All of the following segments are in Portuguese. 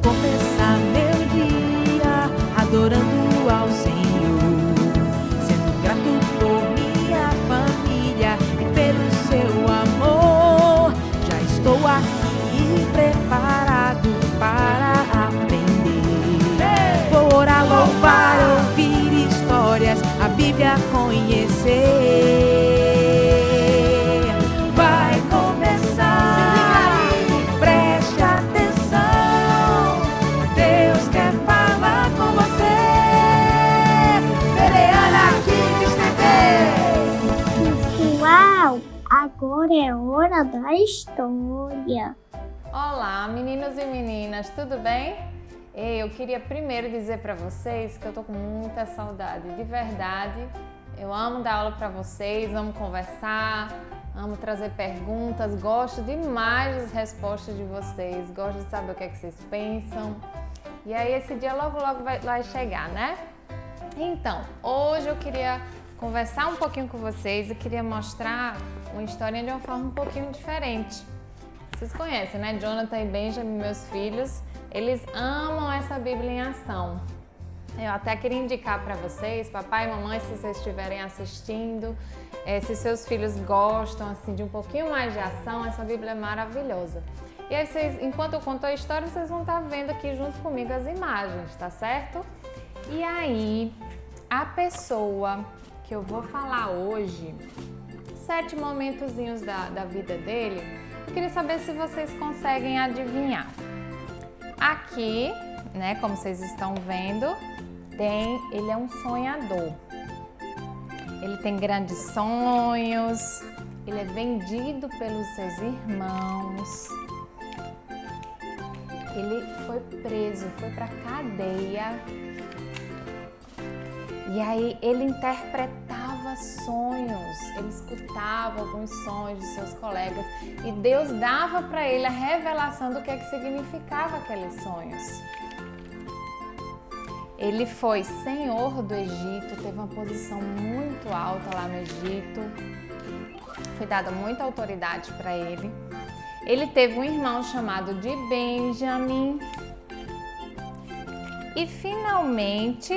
começar meu dia adorando ao Senhor, sendo grato por minha família e pelo seu amor. Já estou aqui preparado para aprender. Vou orar, louvar, ouvir histórias, a Bíblia conhecer. Agora é hora da história. Olá, meninos e meninas, tudo bem? Eu queria primeiro dizer para vocês que eu tô com muita saudade, de verdade. Eu amo dar aula para vocês, amo conversar, amo trazer perguntas, gosto demais das respostas de vocês, gosto de saber o que é que vocês pensam. E aí esse dia logo vai chegar, né? Então, hoje eu queria conversar um pouquinho com vocês, eu queria mostrar uma historinha de uma forma um pouquinho diferente. Vocês conhecem, né? Jonathan e Benjamin, meus filhos, eles amam essa Bíblia em ação. Eu até queria indicar para vocês, papai e mamãe, se vocês estiverem assistindo, se seus filhos gostam assim de um pouquinho mais de ação, essa Bíblia é maravilhosa. E aí vocês, enquanto eu conto a história, vocês vão estar vendo aqui junto comigo as imagens, tá certo? E aí, a pessoa que eu vou falar hoje, 7 momentozinhos da vida dele, eu queria saber se vocês conseguem adivinhar. Aqui, né, como vocês estão vendo, ele é um sonhador. Ele tem grandes sonhos, ele é vendido pelos seus irmãos. Ele foi preso, foi para cadeia. E aí ele interpretava sonhos, ele escutava alguns sonhos de seus colegas e Deus dava para ele a revelação do que significava aqueles sonhos. Ele foi senhor do Egito, teve uma posição muito alta lá no Egito, foi dada muita autoridade para ele. Ele teve um irmão chamado de Benjamin e finalmente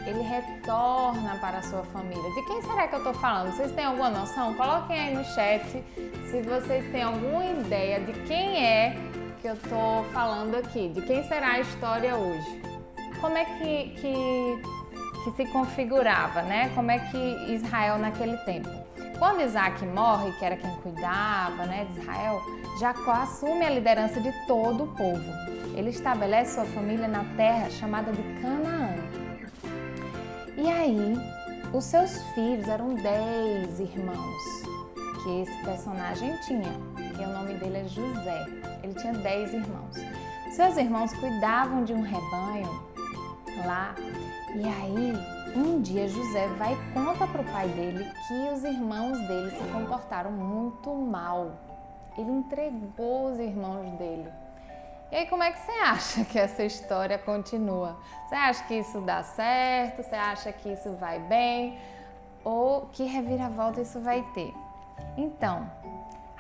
ele retorna para a sua família. De quem será que eu estou falando? Vocês têm alguma noção? Coloquem aí no chat se vocês têm alguma ideia de quem é que eu estou falando aqui. De quem será a história hoje? Como é que se configurava, né? Como é que Israel naquele tempo? Quando Isaac morre, que era quem cuidava, né, de Israel, Jacó assume a liderança de todo o povo. Ele estabelece sua família na terra chamada de Canaã. E aí, os seus filhos eram 10 irmãos que esse personagem tinha, que o nome dele é José. Ele tinha 10 irmãos. Seus irmãos cuidavam de um rebanho lá. E aí, um dia José vai e conta para o pai dele que os irmãos dele se comportaram muito mal. Ele entregou os irmãos dele. E aí, como é que você acha que essa história continua? Você acha que isso dá certo? Você acha que isso vai bem? Ou que reviravolta isso vai ter? Então,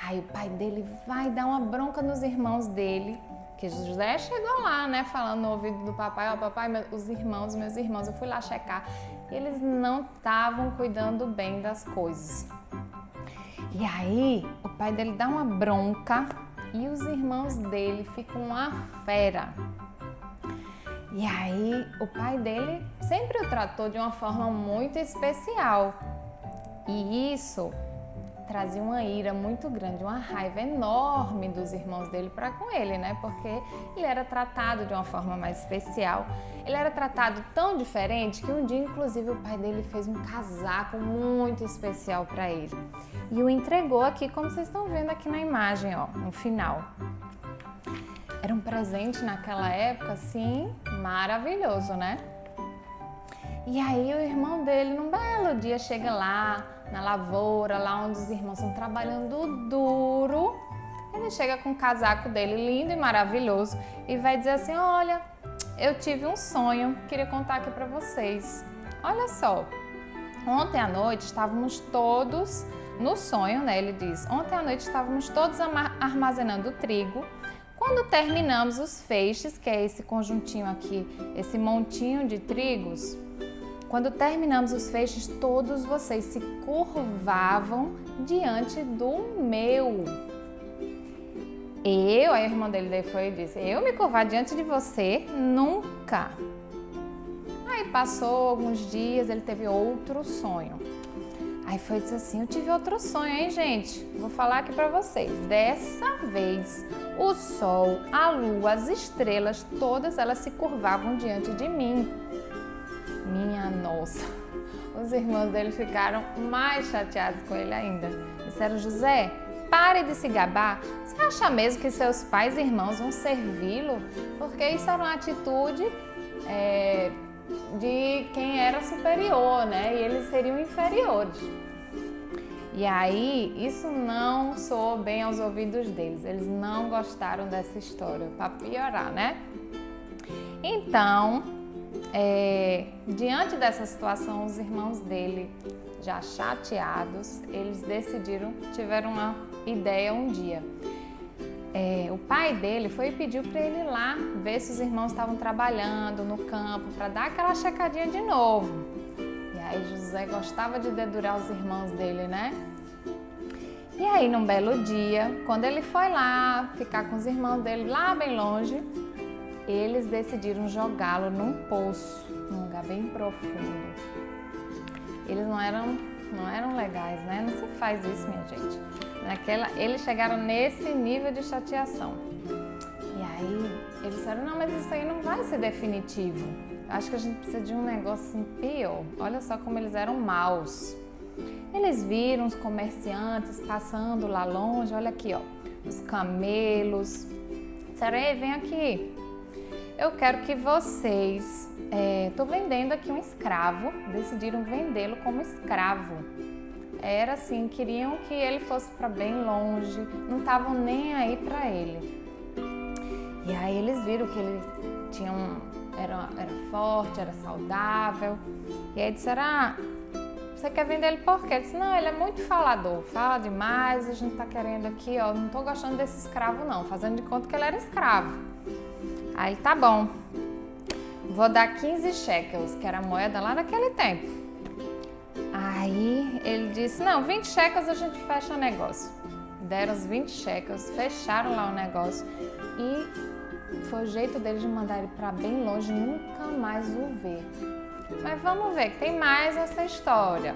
aí o pai dele vai dar uma bronca nos irmãos dele, que José chegou lá, né, falando no ouvido do papai, ó, papai, meus irmãos, eu fui lá checar, e eles não estavam cuidando bem das coisas. E aí, o pai dele dá uma bronca, e os irmãos dele ficam uma fera. E aí, o pai dele sempre o tratou de uma forma muito especial. E isso trazia uma ira muito grande, uma raiva enorme dos irmãos dele para com ele, né? Porque ele era tratado de uma forma mais especial. Ele era tratado tão diferente que um dia, inclusive, o pai dele fez um casaco muito especial para ele. E o entregou aqui, como vocês estão vendo aqui na imagem, ó, no final. Era um presente naquela época, assim, maravilhoso, né? E aí o irmão dele, num belo dia, chega lá na lavoura, lá onde os irmãos estão trabalhando duro. Ele chega com o casaco dele lindo e maravilhoso e vai dizer assim, olha, eu tive um sonho, queria contar aqui para vocês. Olha só, ontem à noite estávamos todos, no sonho, né, ele diz, ontem à noite estávamos todos armazenando trigo, Quando terminamos os feixes, que é esse conjuntinho aqui, esse montinho de trigos, quando terminamos os feixes, todos vocês se curvavam diante do meu. Aí a irmã dele foi e disse, eu me curvar diante de você? Nunca. Aí passou alguns dias, ele teve outro sonho. Aí foi e disse assim, eu tive outro sonho, hein, gente? Vou falar aqui pra vocês. Dessa vez, o sol, a lua, as estrelas, todas elas se curvavam diante de mim. Minha nossa! Os irmãos dele ficaram mais chateados com ele ainda. Disseram, José, pare de se gabar. Você acha mesmo que seus pais e irmãos vão servi-lo? Porque isso era uma atitude de quem era superior, né? E eles seriam inferiores. E aí, isso não soou bem aos ouvidos deles. Eles não gostaram dessa história, para piorar, né? Então, diante dessa situação, os irmãos dele, já chateados, eles tiveram uma ideia um dia. O pai dele foi e pediu para ele ir lá ver se os irmãos estavam trabalhando no campo, para dar aquela checadinha de novo. E aí José gostava de dedurar os irmãos dele, né? E aí, num belo dia, quando ele foi lá ficar com os irmãos dele lá bem longe, eles decidiram jogá-lo num poço, num lugar bem profundo. Eles não eram legais, né? Não se faz isso, minha gente. Eles chegaram nesse nível de chateação. E aí, eles disseram, não, mas isso aí não vai ser definitivo. Acho que a gente precisa de um negócio assim pior. Olha só como eles eram maus. Eles viram os comerciantes passando lá longe, olha aqui, ó, os camelos. Disseram, ei, vem aqui. Eu quero que vocês... Estou vendendo aqui um escravo. Decidiram vendê-lo como escravo. Era assim, queriam que ele fosse para bem longe, não estavam nem aí para ele. E aí eles viram que ele era forte, era saudável. E aí disseram, você quer vender ele por quê? Ele disse, não, ele é muito falador, fala demais, a gente tá querendo aqui, ó, não tô gostando desse escravo não, fazendo de conta que ele era escravo. Aí ele, tá bom, vou dar 15 shekels, que era a moeda lá naquele tempo. Aí ele disse, não, 20 shekels a gente fecha o negócio. Deram os 20 shekels, fecharam lá o negócio e foi o jeito deles de mandar ele para bem longe, nunca mais o ver. Mas vamos ver, que tem mais essa história.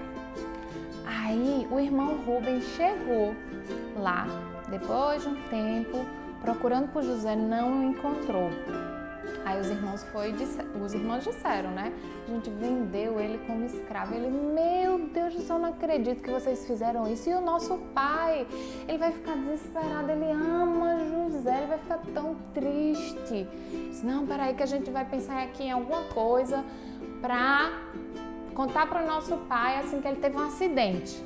Aí o irmão Rubem chegou lá, depois de um tempo, procurando por José, não o encontrou. Aí os irmãos disseram, né? A gente vendeu ele como escravo. Ele, meu Deus do céu, não acredito que vocês fizeram isso. E o nosso pai, ele vai ficar desesperado, ele ama José, ele vai ficar tão triste. Disse, não, peraí que a gente vai pensar aqui em alguma coisa para contar para o nosso pai assim que ele teve um acidente.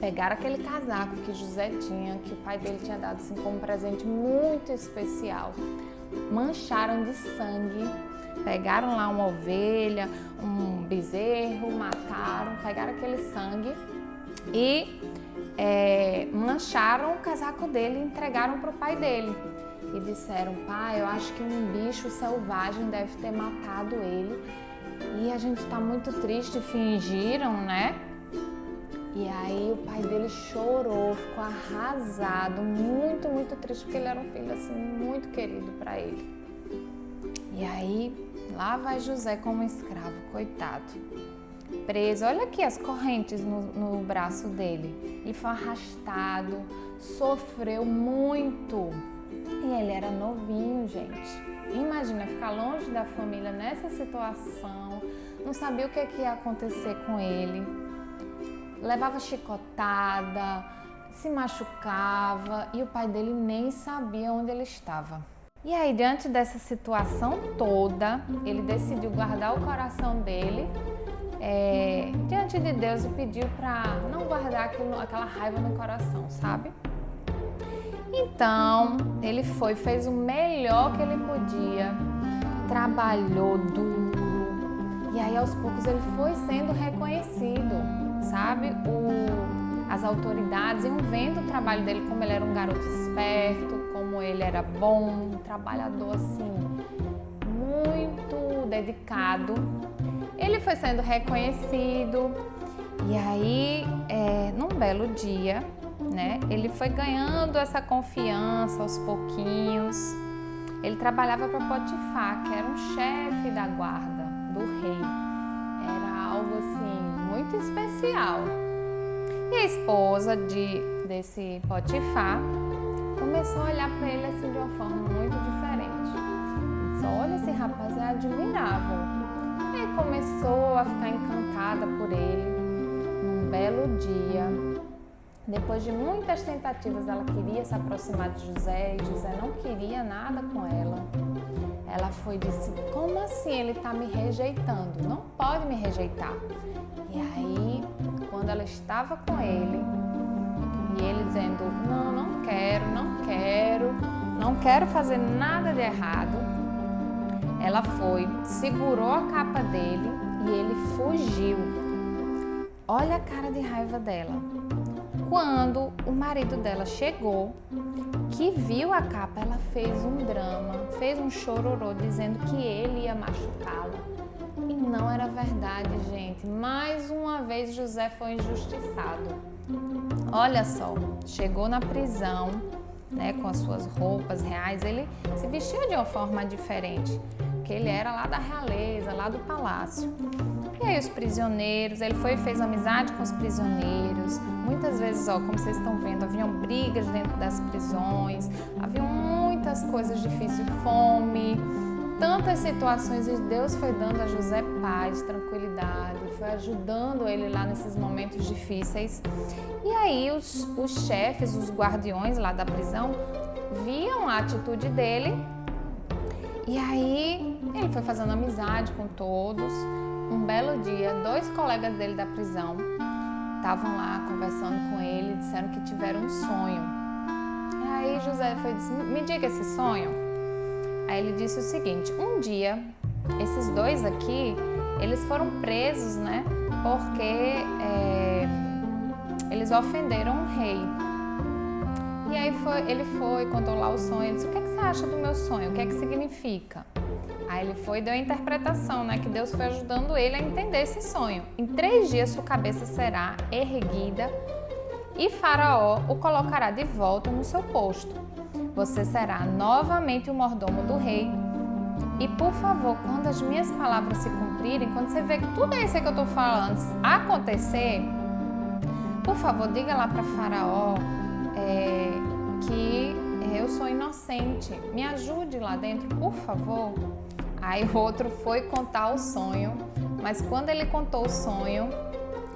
Pegaram aquele casaco que José tinha, que o pai dele tinha dado assim como presente muito especial. Mancharam de sangue, pegaram lá uma ovelha, um bezerro, mataram, pegaram aquele sangue e mancharam o casaco dele e entregaram para o pai dele. E disseram, pai, eu acho que um bicho selvagem deve ter matado ele e a gente está muito triste, fingiram, né? E aí o pai dele chorou, ficou arrasado, muito, muito triste, porque ele era um filho assim muito querido para ele. E aí lá vai José como escravo, coitado, preso. Olha aqui as correntes no braço dele. Ele foi arrastado, sofreu muito. E ele era novinho, gente. Imagina ficar longe da família nessa situação, não sabia o que ia acontecer com ele. Levava chicotada, se machucava e o pai dele nem sabia onde ele estava. E aí, diante dessa situação toda, ele decidiu guardar o coração dele diante de Deus e pediu para não guardar aquela raiva no coração, sabe? Então, ele fez o melhor que ele podia, trabalhou duro e aí aos poucos ele foi sendo reconhecido. Sabe, as autoridades iam vendo o trabalho dele, como ele era um garoto esperto, como ele era bom, um trabalhador assim, muito dedicado. Ele foi sendo reconhecido e aí, num belo dia, né, ele foi ganhando essa confiança aos pouquinhos. Ele trabalhava para Potifar, que era um chefe da guarda do rei. Era algo assim muito especial. E a esposa desse Potifar começou a olhar para ele assim de uma forma muito diferente. Disse: olha, esse rapaz é admirável. E começou a ficar encantada por ele. Num belo dia, depois de muitas tentativas, ela queria se aproximar de José e José não queria nada com ela. Ela foi e disse: como assim ele está me rejeitando? Não pode me rejeitar. E aí, quando ela estava com ele, e ele dizendo: não quero fazer nada de errado, ela foi, segurou a capa dele e ele fugiu. Olha a cara de raiva dela. Quando o marido dela chegou, que viu a capa, ela fez um drama, fez um chororô, dizendo que ele ia machucá-la. E não era verdade, gente. Mais uma vez José foi injustiçado. Olha só, chegou na prisão, né, com as suas roupas reais. Ele se vestiu de uma forma diferente, porque ele era lá da realeza, lá do palácio. E aí os prisioneiros, ele foi e fez amizade com os prisioneiros. Muitas vezes, como vocês estão vendo, haviam brigas dentro das prisões, haviam muitas coisas difíceis, fome, tantas situações, e Deus foi dando a José paz, tranquilidade, foi ajudando ele lá nesses momentos difíceis. E aí os chefes, os guardiões lá da prisão, viam a atitude dele, e aí ele foi fazendo amizade com todos. Um belo dia, 2 colegas dele da prisão estavam lá conversando com ele e disseram que tiveram um sonho. E aí José foi e disse: me diga esse sonho. Aí ele disse o seguinte: um dia, esses 2 aqui, eles foram presos, né, porque eles ofenderam o rei. E aí ele foi, contou lá o sonho, ele disse: o que você acha do meu sonho? O que significa? Aí ele foi e deu a interpretação, né, que Deus foi ajudando ele a entender esse sonho. Em 3 dias sua cabeça será erguida e Faraó o colocará de volta no seu posto. Você será novamente o mordomo do rei. E por favor, quando as minhas palavras se cumprirem, quando você vê que tudo isso que eu estou falando acontecer, por favor, diga lá para Faraó que eu sou inocente. Me ajude lá dentro, por favor. Aí o outro foi contar o sonho, mas quando ele contou o sonho,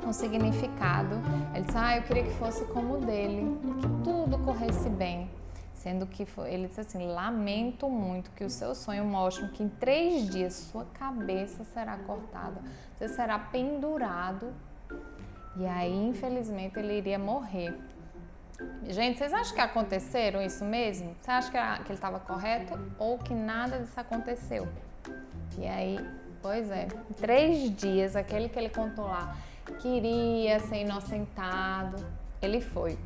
o significado, ele disse: eu queria que fosse como o dele, que tudo corresse bem. Sendo que ele disse assim: lamento muito que o seu sonho mostre que em 3 dias sua cabeça será cortada, você será pendurado. E aí, infelizmente, ele iria morrer. Gente, vocês acham que aconteceram isso mesmo? Você acha que ele estava correto ou que nada disso aconteceu? E aí, pois é, em 3 dias, aquele que ele contou lá queria ser inocentado, ele foi.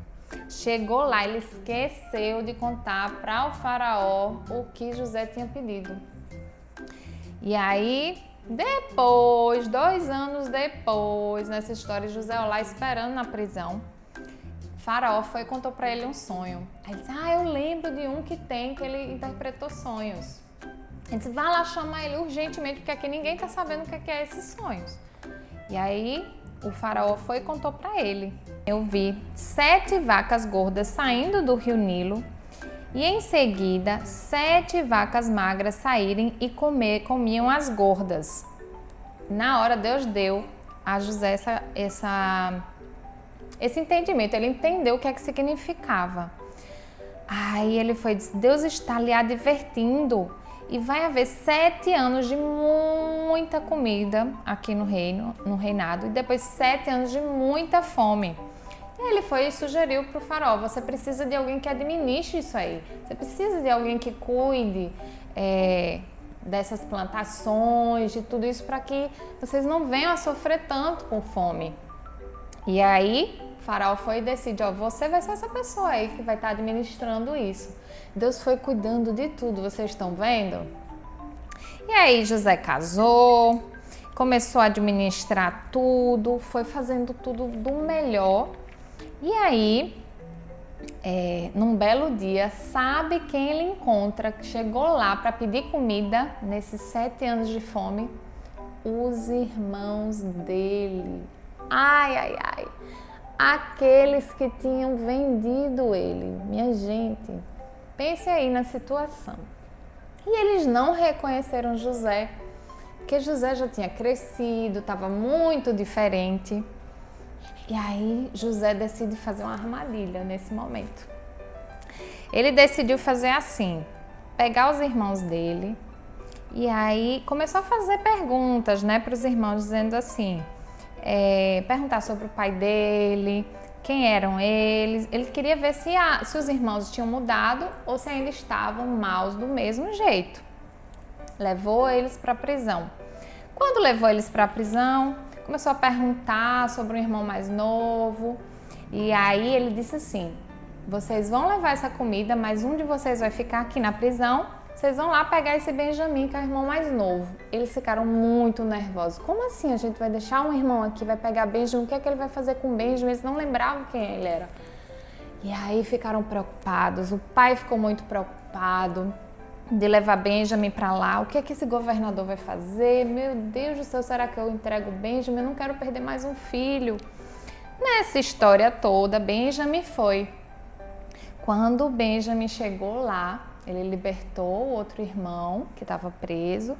Chegou lá, ele esqueceu de contar para o faraó o que José tinha pedido. E aí, depois, 2 anos depois, nessa história, José lá esperando na prisão, Faraó foi e contou para ele um sonho. Aí ele disse: eu lembro de um que ele interpretou sonhos. Ele disse: vai lá chamar ele urgentemente, porque aqui ninguém está sabendo o que é esses sonhos. E aí o faraó foi e contou para ele: eu vi 7 vacas gordas saindo do rio Nilo e em seguida 7 vacas magras saírem e comiam as gordas. Na hora Deus deu a José esse entendimento, ele entendeu o que significava. Aí ele foi e disse: Deus está lhe advertindo e vai haver 7 anos de muita comida aqui no reinado e depois 7 anos de muita fome. E ele foi e sugeriu para o faraó: você precisa de alguém que administre isso aí, você precisa de alguém que cuide dessas plantações, de tudo isso, para que vocês não venham a sofrer tanto com fome. E aí O faraó foi e decide, você vai ser essa pessoa aí que vai estar administrando isso. Deus foi cuidando de tudo, vocês estão vendo? E aí José casou, começou a administrar tudo, foi fazendo tudo do melhor. E aí, num belo dia, sabe quem ele encontra, que chegou lá para pedir comida nesses 7 anos de fome? Os irmãos dele. Ai, ai, ai. Aqueles que tinham vendido ele. Minha gente, pense aí na situação. E eles não reconheceram José, porque José já tinha crescido, estava muito diferente. E aí José decide fazer uma armadilha nesse momento. Ele decidiu fazer assim, pegar os irmãos dele e aí começou a fazer perguntas, né, para os irmãos, dizendo assim, perguntar sobre o pai dele, quem eram eles. Ele queria ver se os irmãos tinham mudado ou se ainda estavam maus do mesmo jeito. Levou eles para a prisão. Quando levou eles para a prisão, começou a perguntar sobre o irmão mais novo. E aí ele disse assim, vocês vão levar essa comida, mas um de vocês vai ficar aqui na prisão. Vocês vão lá pegar esse Benjamim, que é o irmão mais novo. Eles ficaram muito nervosos. Como assim a gente vai deixar um irmão aqui, vai pegar Benjamim? O que é que ele vai fazer com Benjamim? Eles não lembravam quem ele era. E aí ficaram preocupados. O pai ficou muito preocupado de levar Benjamim para lá. O que é que esse governador vai fazer? Meu Deus do céu, será que eu entrego Benjamim? Eu não quero perder mais um filho. Nessa história toda, Benjamim foi. Quando Benjamim chegou lá, ele libertou o outro irmão que estava preso.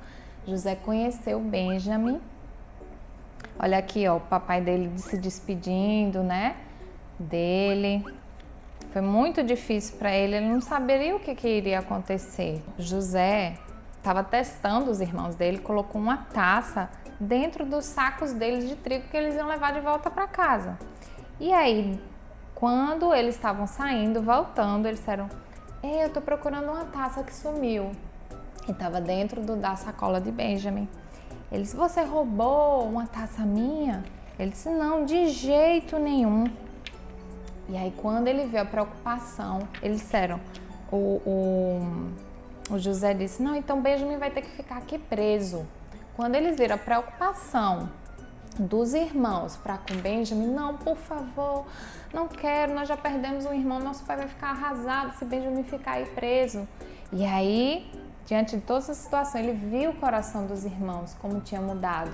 José conheceu Benjamim. Olha aqui, ó, o papai dele se despedindo, né, dele. Foi muito difícil para ele, ele não saberia o que iria acontecer. José estava testando os irmãos dele, colocou uma taça dentro dos sacos deles de trigo que eles iam levar de volta para casa. E aí, quando eles estavam saindo, voltando, eles disseram, eu estou procurando uma taça que sumiu. E estava dentro da sacola de Benjamim. Ele disse, você roubou uma taça minha? Ele disse, não, de jeito nenhum. E aí, quando ele viu a preocupação, eles disseram, o José disse, não, então Benjamim vai ter que ficar aqui preso. Quando eles viram a preocupação dos irmãos para com Benjamim, não, por favor, não quero, nós já perdemos um irmão, nosso pai vai ficar arrasado se Benjamim ficar aí preso. E aí, diante de toda essa situação, ele viu o coração dos irmãos, como tinha mudado.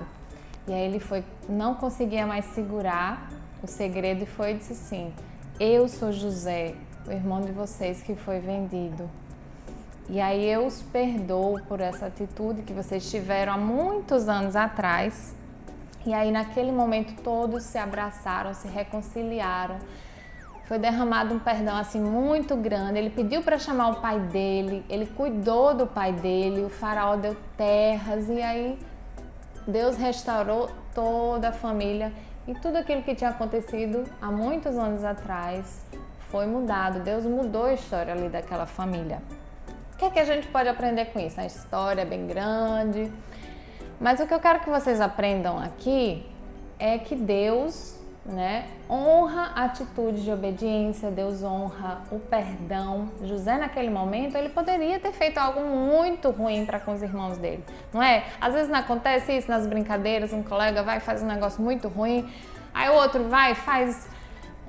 E aí ele não conseguia mais segurar o segredo e foi e disse assim, eu sou José, o irmão de vocês que foi vendido. E aí eu os perdoo por essa atitude que vocês tiveram há muitos anos atrás. E aí naquele momento todos se abraçaram, se reconciliaram. Foi derramado um perdão assim muito grande. Ele pediu para chamar o pai dele, ele cuidou do pai dele, o faraó deu terras e aí Deus restaurou toda a família e tudo aquilo que tinha acontecido há muitos anos atrás foi mudado. Deus mudou a história ali daquela família. O que é que a gente pode aprender com isso? A história é bem grande, mas o que eu quero que vocês aprendam aqui é que Deus, honra a atitude de obediência, Deus honra o perdão. José, naquele momento, ele poderia ter feito algo muito ruim para com os irmãos dele, não é? Às vezes não acontece isso nas brincadeiras, um colega vai e faz um negócio muito ruim, aí o outro vai e faz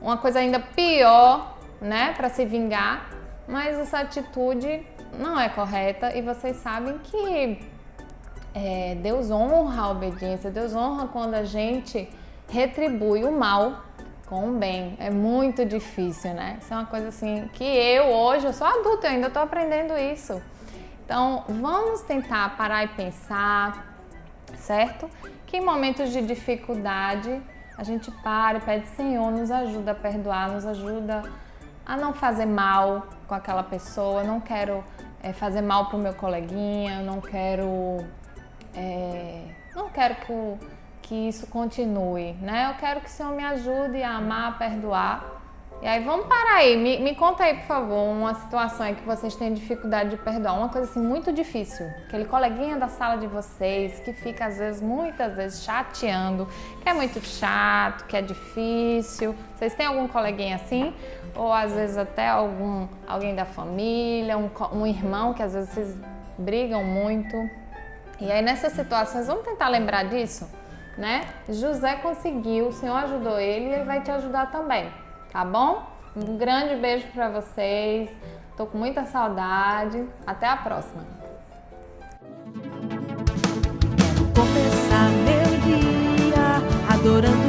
uma coisa ainda pior, para se vingar, mas essa atitude não é correta e vocês sabem que Deus honra a obediência, Deus honra quando a gente retribui o mal com o bem. É muito difícil, Isso é uma coisa assim que hoje eu sou adulta, eu ainda estou aprendendo isso. Então, vamos tentar parar e pensar, certo? Que em momentos de dificuldade a gente para e pede, Senhor, nos ajuda a perdoar, nos ajuda a não fazer mal com aquela pessoa, não quero fazer mal para o meu coleguinha, não quero que isso continue, Eu quero que o Senhor me ajude a amar, a perdoar E aí, vamos parar aí, me conta aí, por favor, uma situação em que vocês têm dificuldade de perdoar, uma coisa assim muito difícil. Aquele coleguinha da sala de vocês que fica, às vezes, muitas vezes, chateando, que é muito chato, que é difícil. Vocês têm algum coleguinha assim? Ou, às vezes, até alguém da família, um irmão que, às vezes, vocês brigam muito. E aí, nessas situações, vamos tentar lembrar disso, né? José conseguiu, o Senhor ajudou ele e ele vai te ajudar também. Tá bom? Um grande beijo pra vocês. Tô com muita saudade. Até a próxima. Quero começar meu dia adorando